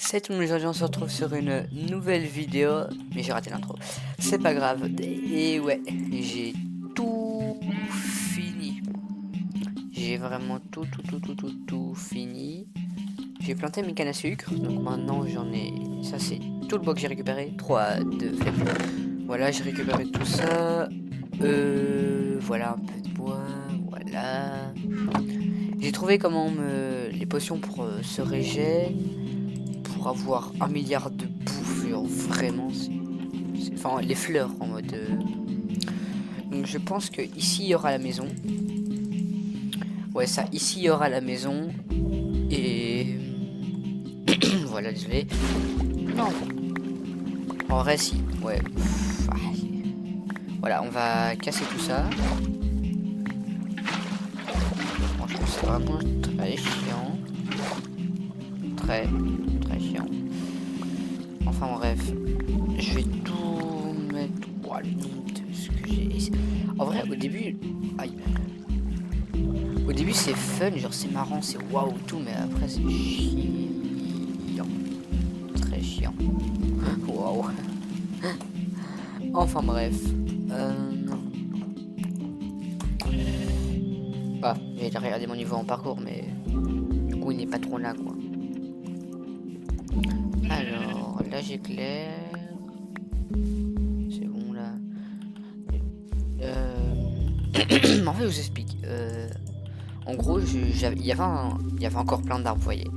C'est tout, aujourd'hui on se retrouve sur une nouvelle vidéo, mais j'ai raté l'intro. C'est pas grave, et ouais, j'ai tout fini. J'ai vraiment tout fini. J'ai planté mes cannes à sucre, donc maintenant j'en ai... Ça c'est tout le bois que j'ai récupéré, 3 de flemme. Voilà, j'ai récupéré tout ça. Voilà un peu de bois, voilà. J'ai trouvé comment les potions pour se régène. Pour avoir 1 milliard de bouffe, genre vraiment, enfin les fleurs en mode. Donc je pense que ici il y aura la maison. Ouais, ça, ici il y aura la maison. Et. Voilà, désolé. Non, en vrai, si. Ouais. Voilà, on va casser tout ça. Franchement, c'est vraiment très chiant. Très chiant. Enfin, bref. Je vais tout mettre. Oh, limite, ce que j'ai. En vrai, au début. Aïe. Au début c'est fun, genre c'est marrant, c'est waouh tout, mais après c'est chiant. Très chiant. Waouh. Enfin bref. Ah, j'ai regardé mon niveau en parcours, mais du coup il n'est pas trop là quoi. Alors, là j'éclaire. C'est bon là. En fait je vous explique. En gros, il y avait encore plein d'arbres, vous voyez.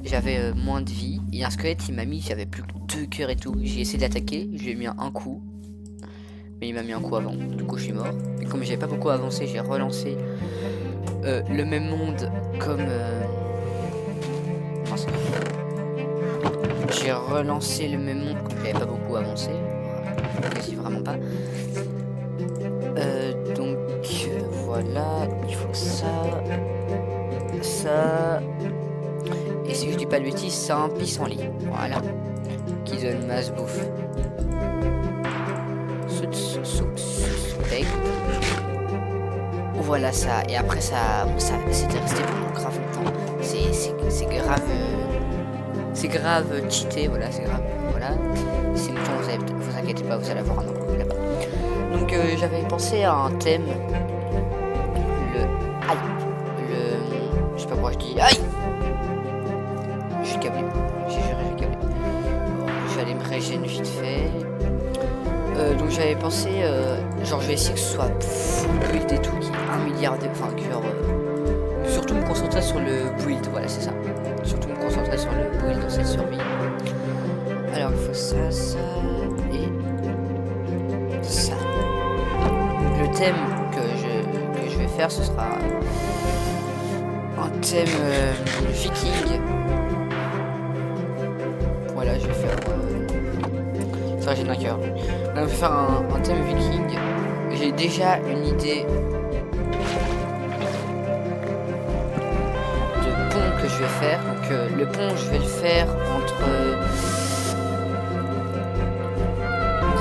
J'avais moins de vie. Il y a un squelette, il m'a mis, j'avais plus que 2 cœurs et tout. J'ai essayé d'attaquer, je lui ai mis un coup. Mais il m'a mis un coup avant, du coup je suis mort. Et comme j'avais pas beaucoup avancé, j'ai relancé le même monde comme... mince. J'ai relancé le même monde comme j'avais pas beaucoup avancé. Quasi vraiment pas. Donc voilà, il faut ça, ça... Et si je dis pas de bêtises, c'est un pissenlit. Voilà. Qui donne masse bouffe. Suspect. Voilà ça. Et après ça c'était resté pendant grave longtemps. C'est grave. C'est grave cheaté, voilà, c'est grave. Voilà. Ces moutons, vous inquiétez pas, vous allez avoir un nom là-bas. Donc j'avais pensé à un thème. Le. Aïe. Je sais pas pourquoi je dis. Aïe. Je suis câblé. J'ai juré, j'ai câblé. Je vais aller me régénérer vite fait. Donc j'avais pensé, genre je vais essayer que ce soit full build et tout, qui est 1 milliard de... Enfin, que genre... surtout me concentrer sur le build, voilà c'est ça. Surtout me concentrer sur le build dans cette survie. Alors il faut ça, ça et ça. Donc le thème que je vais faire, ce sera un thème viking. Voilà, je vais faire... ça j'ai un cœur. Là, je vais faire un thème viking. J'ai déjà une idée de pont que je vais faire. Donc le pont, je vais le faire entre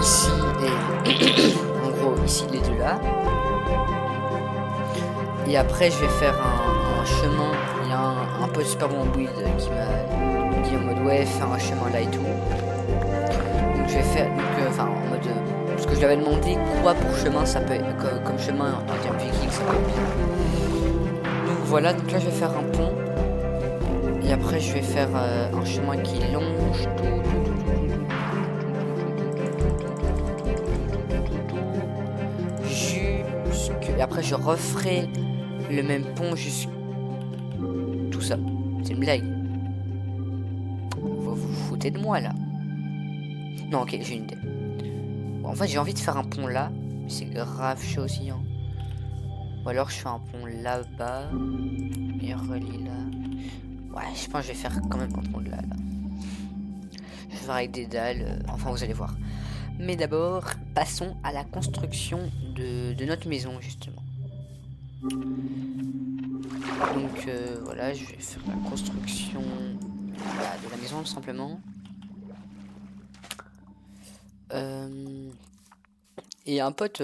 ici et en gros ici les deux là. Et après, je vais faire un chemin. Il y a un pote super bon build qui m'a dit en mode ouais, faire un chemin là et tout. Donc je vais faire, enfin en mode, parce que je lui avais demandé quoi pour chemin ça peut être, comme chemin en termes viking ça peut être bien. Donc voilà, donc là je vais faire un pont. Et après je vais faire un chemin qui longe jusque... Et après je referai le même pont jusque... Tout ça. C'est une blague. Vous vous foutez de moi là. Non, ok, j'ai une idée. Bon, en fait, j'ai envie de faire un pont là, mais c'est grave chaud aussi. Hein. Ou alors je fais un pont là-bas et relie là. Ouais, je pense que je vais faire quand même un pont là. Je vais faire avec des dalles. Enfin, vous allez voir. Mais d'abord, passons à la construction de notre maison justement. Donc voilà, je vais faire la construction de la maison tout simplement. Et un pote,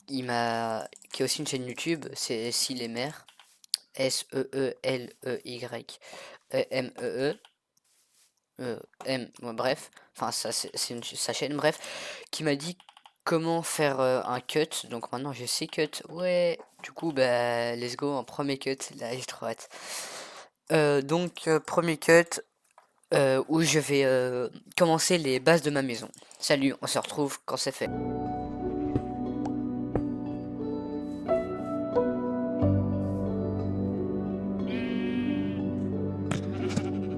qui a aussi une chaîne YouTube, c'est Silemer, Seeley, Memee. ouais, bref, enfin c'est sa chaîne, bref, qui m'a dit comment faire un cut. Donc maintenant j'ai 6 cuts. Ouais, du coup, bah, let's go, un premier cut. Là, j'ai trop hâte. Premier cut où je vais commencer les bases de ma maison. Salut, on se retrouve quand c'est fait.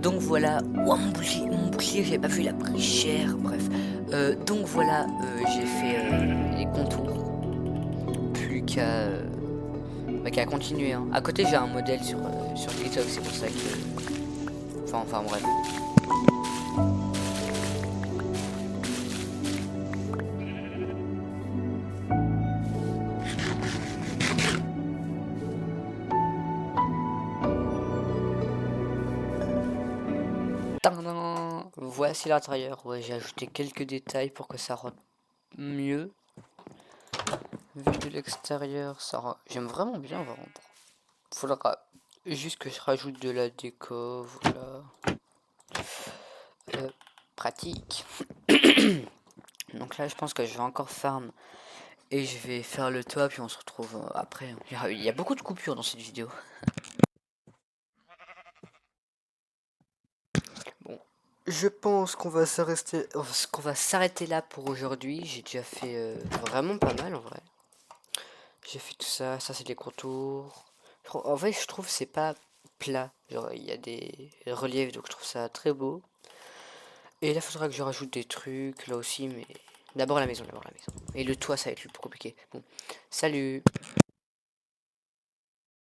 Donc voilà, ouah, mon bouclier, j'ai pas vu, il a pris cher, bref. Donc voilà, j'ai fait les contours, plus qu'à continuer, hein. À côté, j'ai un modèle sur TikTok, c'est pour ça que... Enfin bref. Tadam, voici l'intérieur. Ouais, j'ai ajouté quelques détails pour que ça rentre mieux. Vu de l'extérieur, j'aime vraiment bien, par contre. Faudra juste que je rajoute de la déco, voilà. Pratique. Donc là, je pense que je vais encore farm et je vais faire le toit, puis on se retrouve après. Il y a beaucoup de coupures dans cette vidéo. Bon, je pense qu'on va s'arrêter là pour aujourd'hui. J'ai déjà fait vraiment pas mal en vrai. J'ai fait tout ça, ça c'est les contours. En fait, je trouve que c'est pas plat. Genre, il y a des reliefs, donc je trouve ça très beau. Et là, il faudra que je rajoute des trucs là aussi, mais d'abord la maison, d'abord la maison. Et le toit, ça va être le plus compliqué. Bon, salut!